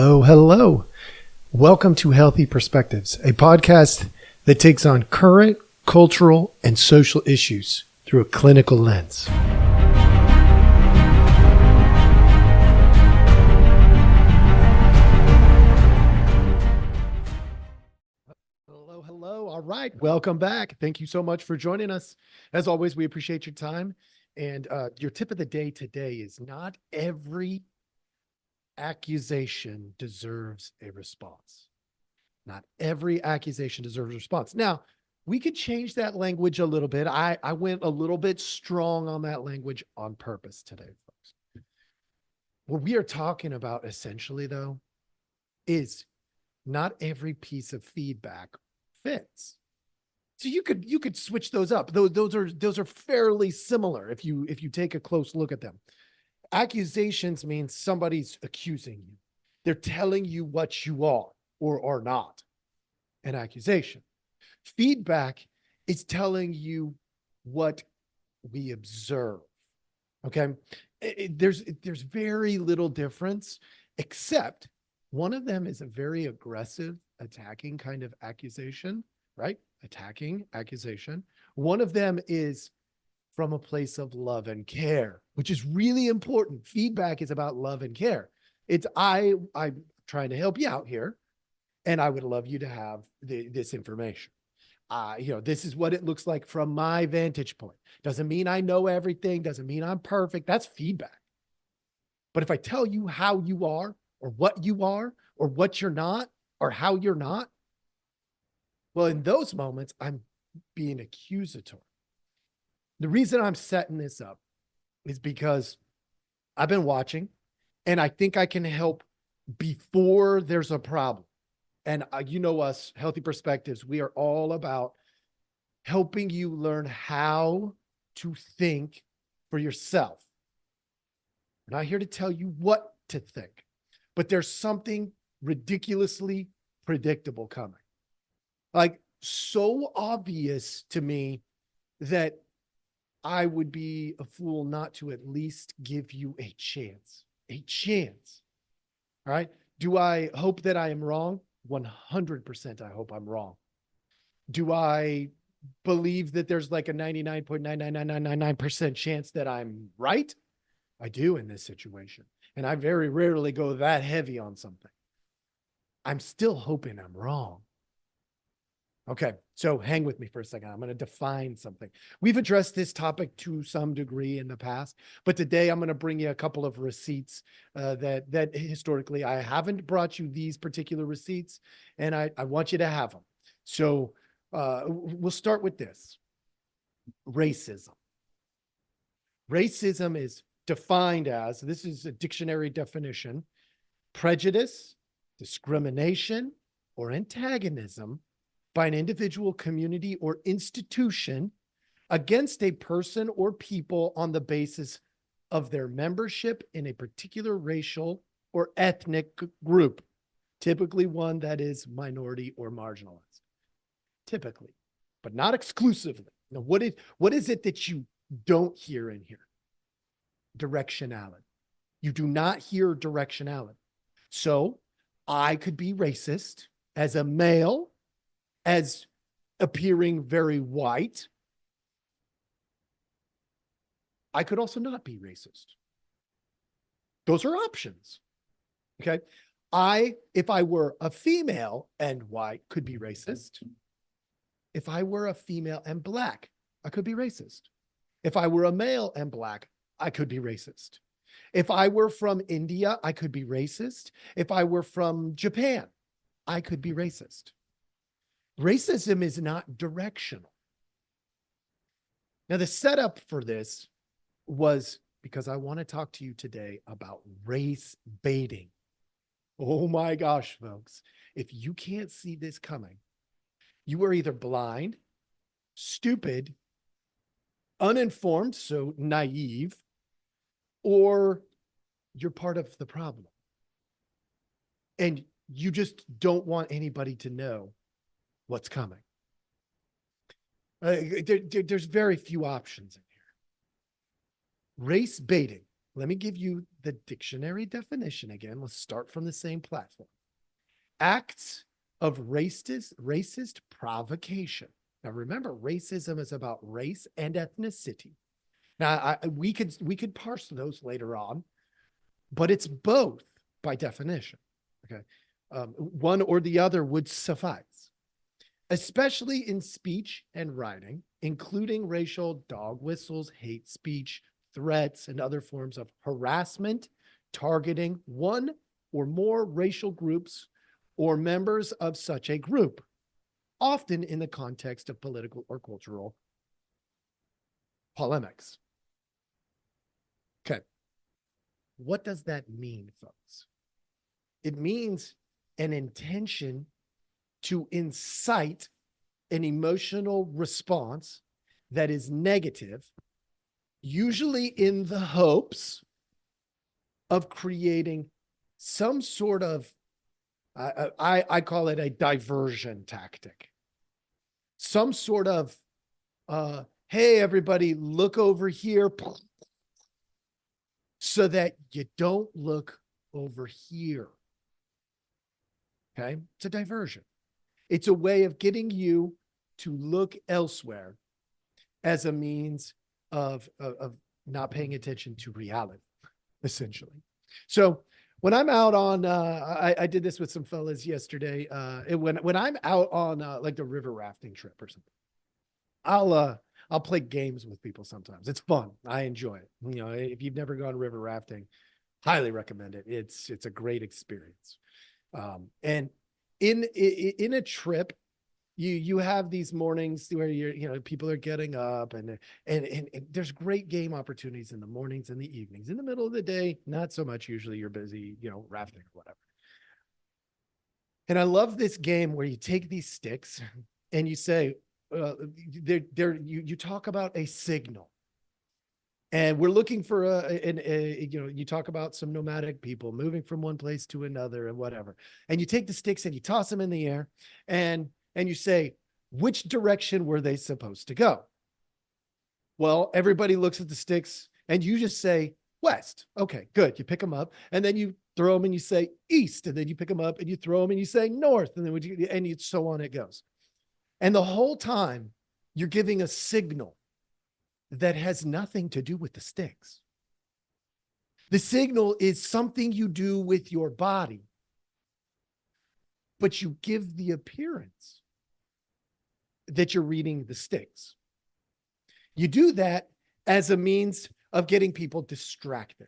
Hello, hello. Welcome to Healthy Perspectives, a podcast that takes on current cultural and social issues through a clinical lens. Hello, hello. All right. Welcome back. Thank you so much for joining us. As always, we appreciate your time. And your tip of the day today is not every accusation deserves a response. Not every accusation deserves a response. Now, we could change that language a little bit. I went a little bit strong on that language on purpose today, folks. What we are talking about essentially, though, is not every piece of feedback fits. So you could switch those up. Those are fairly similar if you take a close look at them. Accusations means somebody's accusing you. They're telling you what you are or are not. An accusation. Feedback is telling you what we observe. Okay. There's very little difference, except one of them is a very aggressive, attacking kind of accusation, right? Attacking accusation. One of them is from a place of love and care, which is really important. Feedback is about love and care. It's I'm trying to help you out here, and I would love you to have this information. This is what it looks like from my vantage point. Doesn't mean I know everything. Doesn't mean I'm perfect. That's feedback. But if I tell you how you are, or what you are, or what you're not, or how you're not, well, in those moments, I'm being accusatory. The reason I'm setting this up is because I've been watching, and I think I can help before there's a problem. And you know us, Healthy Perspectives, we are all about helping you learn how to think for yourself. I'm not here to tell you what to think, but there's something ridiculously predictable coming. Like, so obvious to me that I would be a fool not to at least give you a chance. A chance. All right. Do I hope that I am wrong? 100% I hope I'm wrong. Do I believe that there's like a 99.99999% chance that I'm right? I do in this situation. And I very rarely go that heavy on something. I'm still hoping I'm wrong. Okay, so hang with me for a second. I'm going to define something. We've addressed this topic to some degree in the past, but today I'm going to bring you a couple of receipts that historically I haven't brought you these particular receipts, and I want you to have them. So we'll start with this. Racism. Racism is defined as, this is a dictionary definition, prejudice, discrimination, or antagonism by an individual, community, or institution against a person or people on the basis of their membership in a particular racial or ethnic group, typically one that is minority or marginalized. Typically, but not exclusively. Now, what is it that you don't hear in here? Directionality. You do not hear directionality. So I could be racist as a male, as appearing very white. I could also not be racist. Those are options. Okay. If I were a female and white, could be racist. If I were a female and black, I could be racist. If I were a male and black, I could be racist. If I were from India, I could be racist. If I were from Japan, I could be racist. Racism is not directional. Now, the setup for this was because I want to talk to you today about race baiting. Oh my gosh, folks. If you can't see this coming, you are either blind, stupid, uninformed, so naive, or you're part of the problem. And you just don't want anybody to know what's coming. There's very few options in here. Race baiting. Let me give you the dictionary definition again. Let's start from the same platform. Acts of racist provocation. Now remember, racism is about race and ethnicity. Now we could parse those later on, but it's both by definition. Okay, one or the other would suffice, especially in speech and writing, including racial dog whistles, hate speech, threats, and other forms of harassment targeting one or more racial groups or members of such a group, often in the context of political or cultural polemics. Okay. What does that mean, folks? It means an intention to incite an emotional response that is negative, usually in the hopes of creating some sort of, I call it a diversion tactic. Some sort of, hey, everybody, look over here, so that you don't look over here. Okay, it's a diversion. It's a way of getting you to look elsewhere as a means of not paying attention to reality, essentially. So when I'm out on, I did this with some fellas yesterday. When I'm out on like the river rafting trip or something, I'll play games with people sometimes. It's fun. I enjoy it. You know, if you've never gone river rafting, highly recommend it. It's a great experience. And in a trip, you have these mornings where people are getting up and there's great game opportunities in the mornings and the evenings. In the middle of the day, not so much. Usually you're busy, rafting or whatever. And I love this game where you take these sticks and you say, you talk about a signal. And we're looking for you talk about some nomadic people moving from one place to another and whatever. And you take the sticks and you toss them in the air and you say, which direction were they supposed to go? Well, everybody looks at the sticks and you just say west. Okay, good. You pick them up and then you throw them and you say east. And then you pick them up and you throw them and you say north. And then so on it goes. And the whole time you're giving a signal that has nothing to do with the sticks. The signal is something you do with your body, but you give the appearance that you're reading the sticks. You do that as a means of getting people distracted.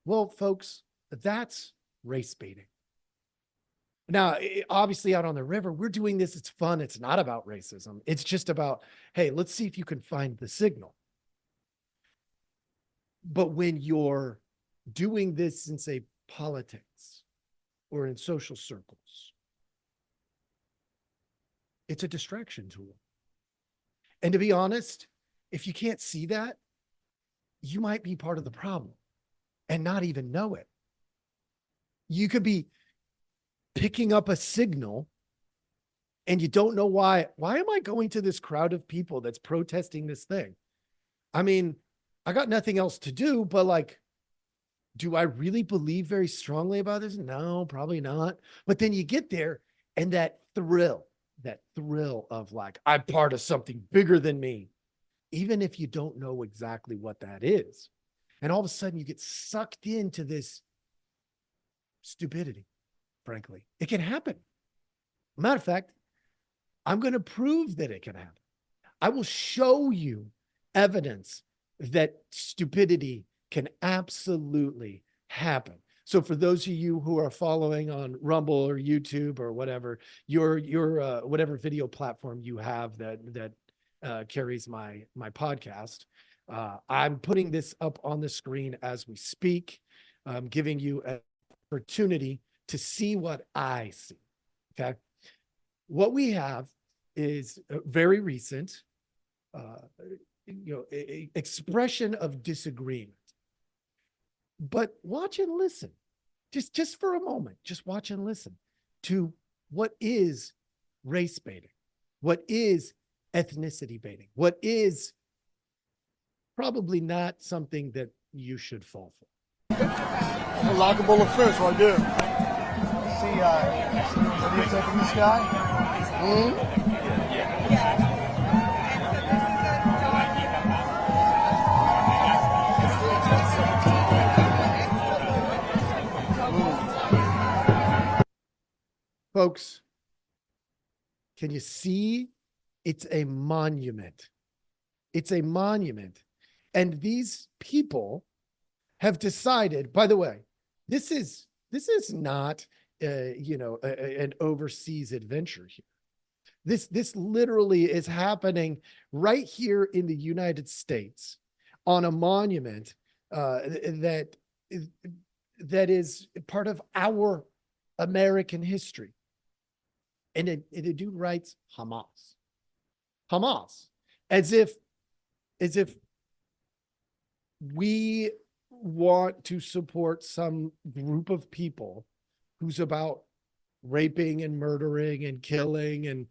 Well, folks, that's race baiting. Now, obviously out on the river, we're doing this. It's fun. It's not about racism. It's just about, hey, let's see if you can find the signal. But when you're doing this in, say, politics or in social circles, it's a distraction tool. And to be honest, if you can't see that, you might be part of the problem and not even know it. You could be picking up a signal and you don't know why. Why am I going to this crowd of people that's protesting this thing? I mean, I got nothing else to do, but like, do I really believe very strongly about this? No, probably not. But then you get there and that thrill of like, I'm part of something bigger than me, even if you don't know exactly what that is. And all of a sudden you get sucked into this stupidity, frankly. It can happen. Matter of fact, I'm going to prove that it can happen. I will show you evidence that stupidity can absolutely happen. So for those of you who are following on Rumble or YouTube or whatever, your whatever video platform you have that carries my podcast, I'm putting this up on the screen as we speak, giving you an opportunity to see what I see. Okay, what we have is very recent. Expression of disagreement. But watch and listen, just for a moment, just watch and listen to what is race baiting, what is ethnicity baiting, what is probably not something that you should fall for. I'm a lockable offense right there. See, videotaping this guy? Folks, can you see? It's a monument. It's a monument. And these people have decided, by the way, this is not an overseas adventure here. This literally is happening right here in the United States on a monument that is part of our American history. And the dude writes Hamas, as if we want to support some group of people who's about raping and murdering and killing and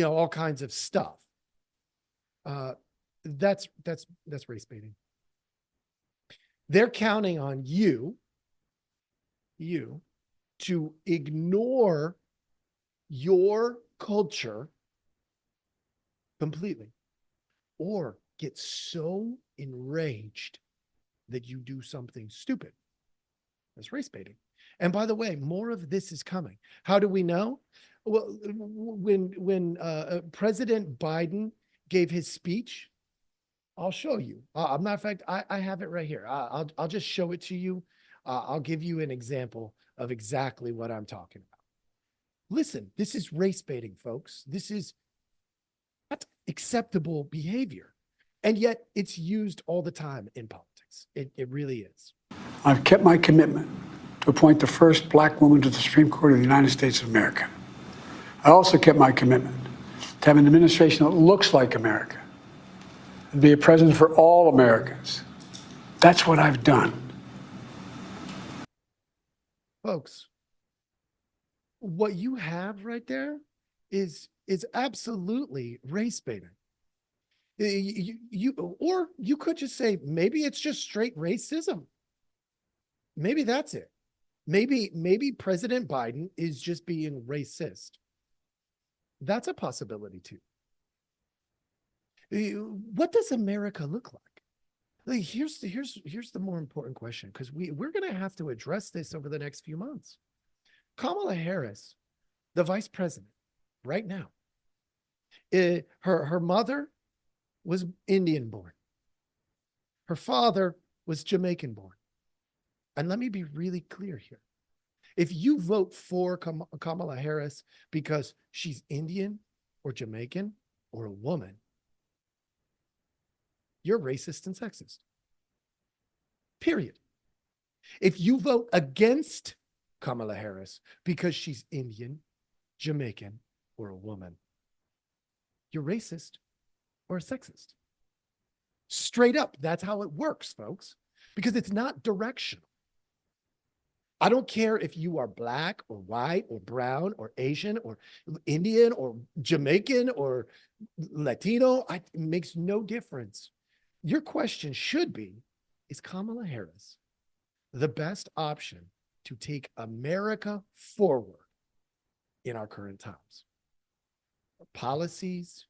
all kinds of stuff. That's race baiting. They're counting on you to ignore your culture completely, or get so enraged that you do something stupid. That's race baiting. And by the way, more of this is coming. How do we know? Well, when President Biden gave his speech, I'll show you. I'm not, in fact, I have it right here. I'll just show it to you. I'll give you an example of exactly what I'm talking about. Listen, this is race baiting, folks. This is not acceptable behavior. And yet it's used all the time in politics. It really is. I've kept my commitment to appoint the first black woman to the Supreme Court of the United States of America. I also kept my commitment to have an administration that looks like America, and be a president for all Americans. That's what I've done. Folks, what you have right there is absolutely race baiting. Or you could just say, maybe it's just straight racism. Maybe that's it. Maybe President Biden is just being racist. That's a possibility too. What does America look like? Here's the more important question, because we're going to have to address this over the next few months. Kamala Harris, the vice president, right now, her mother was Indian born. Her father was Jamaican born. And let me be really clear here. If you vote for Kamala Harris because she's Indian or Jamaican or a woman, you're racist and sexist. Period. If you vote against Kamala Harris because she's Indian, Jamaican, or a woman, you're racist or a sexist. Straight up, that's how it works, folks, because it's not directional. I don't care if you are black or white or brown or Asian or Indian or Jamaican or Latino. It makes no difference. Your question should be, is Kamala Harris the best option to take America forward in our current times? Her policies,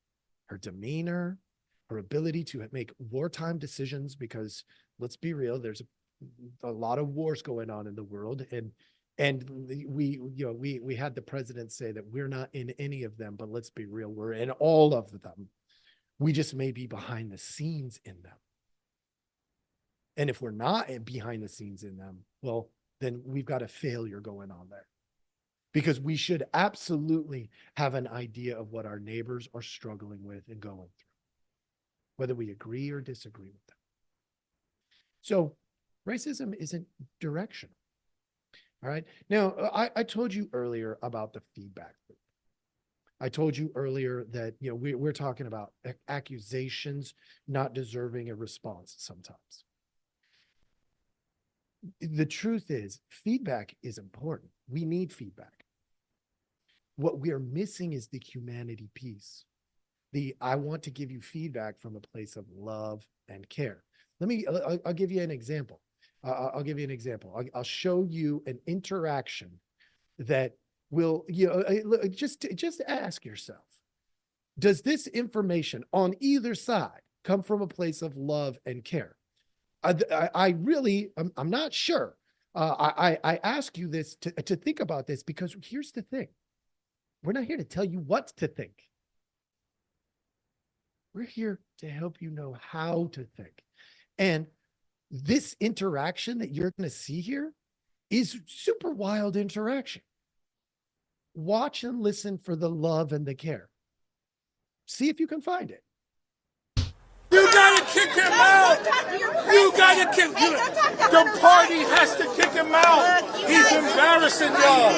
her demeanor, her ability to make wartime decisions, because let's be real, there's a lot of wars going on in the world, and we had the president say that we're not in any of them, but let's be real, we're in all of them. We just may be behind the scenes in them. And if we're not behind the scenes in them, well, then we've got a failure going on there, because we should absolutely have an idea of what our neighbors are struggling with and going through, whether we agree or disagree with them. So racism isn't directional. All right. Now, I told you earlier about the feedback loop. I told you earlier that, we're talking about accusations not deserving a response sometimes. The truth is, feedback is important. We need feedback. What we are missing is the humanity piece. I want to give you feedback from a place of love and care. I'll give you an example. I'll give you an example. I'll show you an interaction that will, just ask yourself, does this information on either side come from a place of love and care? I really, I'm not sure. I ask you this to think about this, because here's the thing. We're not here to tell you what to think. We're here to help you know how to think. And this interaction that you're going to see here is super wild interaction. Watch and listen for the love and the care. See if you can find it. You gotta kick him out. You gotta kick him. The party has to kick him out. He's embarrassing y'all.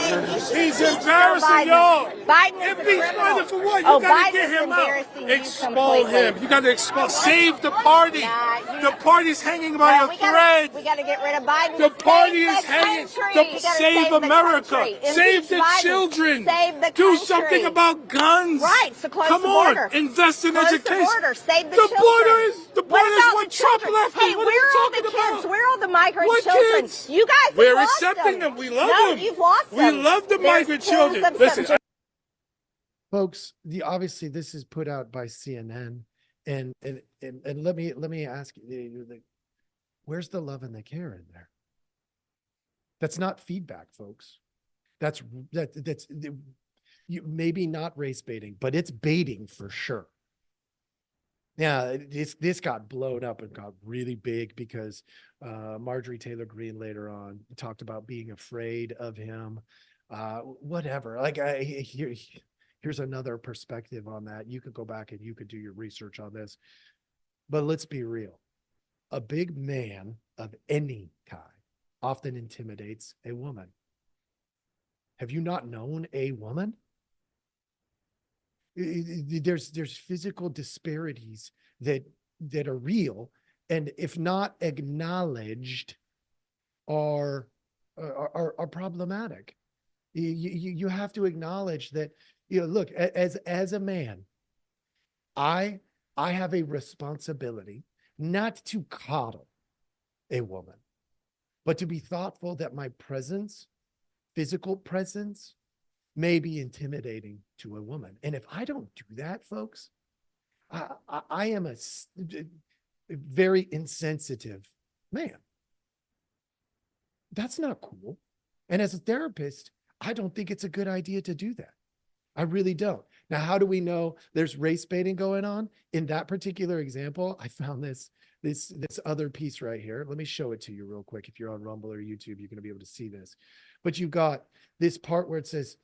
He's embarrassing y'all. Biden is Impeachment for what? You gotta get him out. Expel him. You gotta expel. Save the party. The party's hanging by a thread. We gotta get rid of Biden. The party is hanging. Save America. Save the children. Save the Do something about guns. Right. So close Come the on. border. Invest in Close education. the border. Save the The children. border is what Trump left. Hey, What are where you are all the talking kids? about? Where are all the migrant What children? kids? You guys have We're lost accepting them. We love no, them. You've lost We them. love the There's migrant tens children. of Listen, them. Folks, obviously this is put out by CNN, and let me ask you, where's the love and the care in there? That's not feedback, folks. That's maybe not race baiting, but it's baiting for sure. Yeah, this got blown up and got really big because Marjorie Taylor Greene later on talked about being afraid of him. Whatever. Like, here's another perspective on that. You could go back and you could do your research on this. But let's be real. A big man of any kind often intimidates a woman. Have you not known a woman? There's physical disparities that are real, and if not acknowledged, are problematic. You have to acknowledge that. Look, as a man, I have a responsibility not to coddle a woman, but to be thoughtful that my presence, physical presence, may be intimidating to a woman. And if I don't do that, folks, I am a very insensitive man. That's not cool. And as a therapist, I don't think it's a good idea to do that. I really don't. Now, how do we know there's race baiting going on? In that particular example, I found this other piece right here. Let me show it to you real quick. If you're on Rumble or YouTube, you're going to be able to see this. But you've got this part where it says,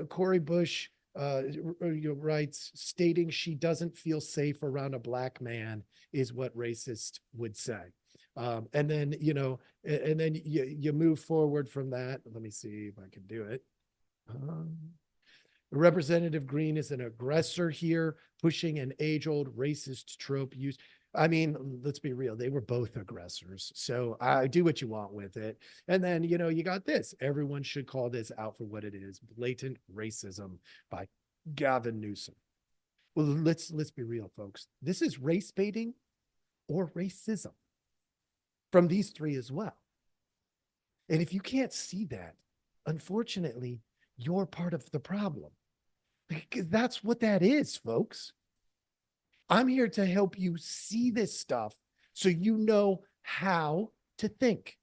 Cori Bush writes, stating she doesn't feel safe around a black man is what racist would say. And then, and then you move forward from that. Let me see if I can do it. Representative Green is an aggressor here, pushing an age-old racist trope used. I mean, let's be real. They were both aggressors. So I do what you want with it. And then, you got this. Everyone should call this out for what it is. Blatant racism by Gavin Newsom. Well, let's be real, folks. This is race baiting or racism from these three as well. And if you can't see that, unfortunately, you're part of the problem. Because that's what that is, folks. I'm here to help you see this stuff so you know how to think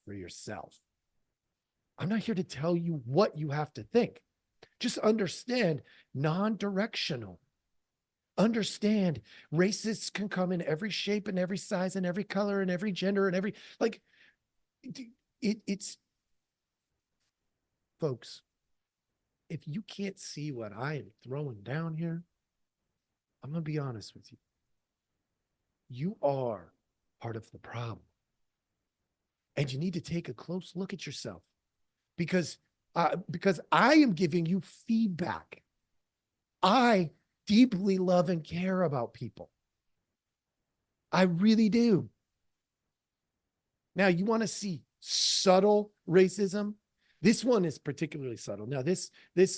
for yourself. I'm not here to tell you what you have to think. Just understand non-directional. Understand racists can come in every shape and every size and every color and every gender and every, it's folks, if you can't see what I am throwing down here, I'm going to be honest with you. You are part of the problem. And you need to take a close look at yourself because I am giving you feedback. I deeply love and care about people. I really do. Now, you want to see subtle racism? This one is particularly subtle. Now, this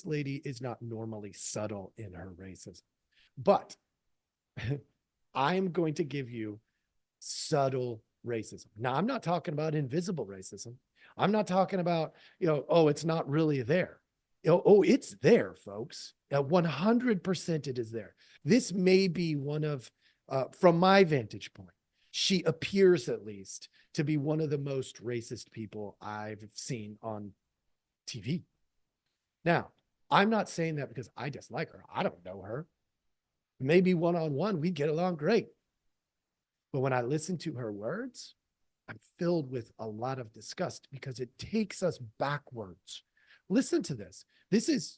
lady is not normally subtle in her racism, but I'm going to give you subtle racism. Now, I'm not talking about invisible racism. I'm not talking about, oh, it's not really there. Oh, it's there, folks. 100% it is there. This may be one of, from my vantage point, she appears at least to be one of the most racist people I've seen on TV. Now, I'm not saying that because I dislike her. I don't know her. Maybe one-on-one, we get along great. But when I listen to her words, I'm filled with a lot of disgust because it takes us backwards. Listen to this. This is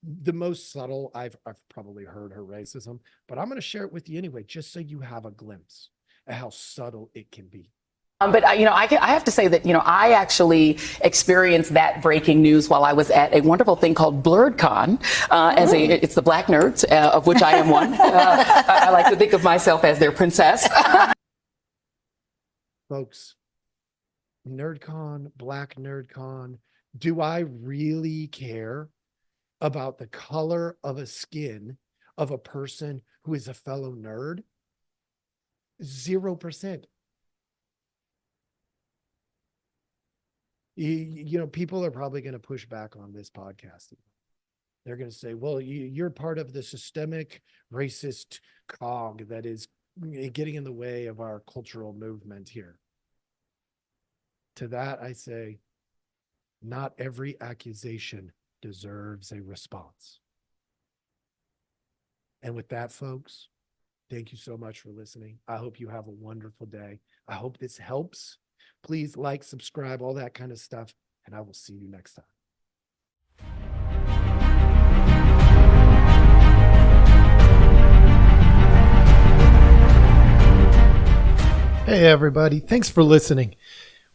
the most subtle I've probably heard her racism, but I'm going to share it with you anyway, just so you have a glimpse at how subtle it can be. But I have to say that I actually experienced that breaking news while I was at a wonderful thing called BlurredCon. It's the Black nerds, of which I am one. I like to think of myself as their princess. Folks, NerdCon, Black NerdCon. Do I really care about the color of a skin of a person who is a fellow nerd? 0%. People are probably going to push back on this podcast. They're going to say, well, you're part of the systemic racist cog that is getting in the way of our cultural movement here. To that, I say, not every accusation deserves a response. And with that, folks, thank you so much for listening. I hope you have a wonderful day. I hope this helps. Please like, subscribe, all that kind of stuff, and I will see you next time. Hey, everybody. Thanks for listening.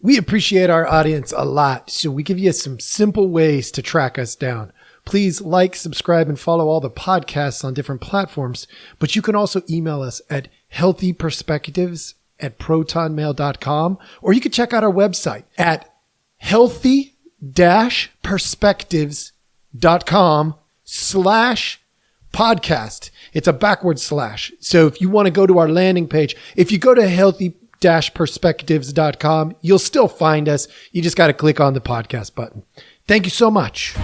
We appreciate our audience a lot, so we give you some simple ways to track us down. Please like, subscribe, and follow all the podcasts on different platforms, but you can also email us at healthyperspectives@protonmail.com, or you can check out our website at healthy-perspectives.com/podcast. It's a backward slash. So if you want to go to our landing page, if you go to healthy-perspectives.com, you'll still find us. You just got to click on the podcast button. Thank you so much.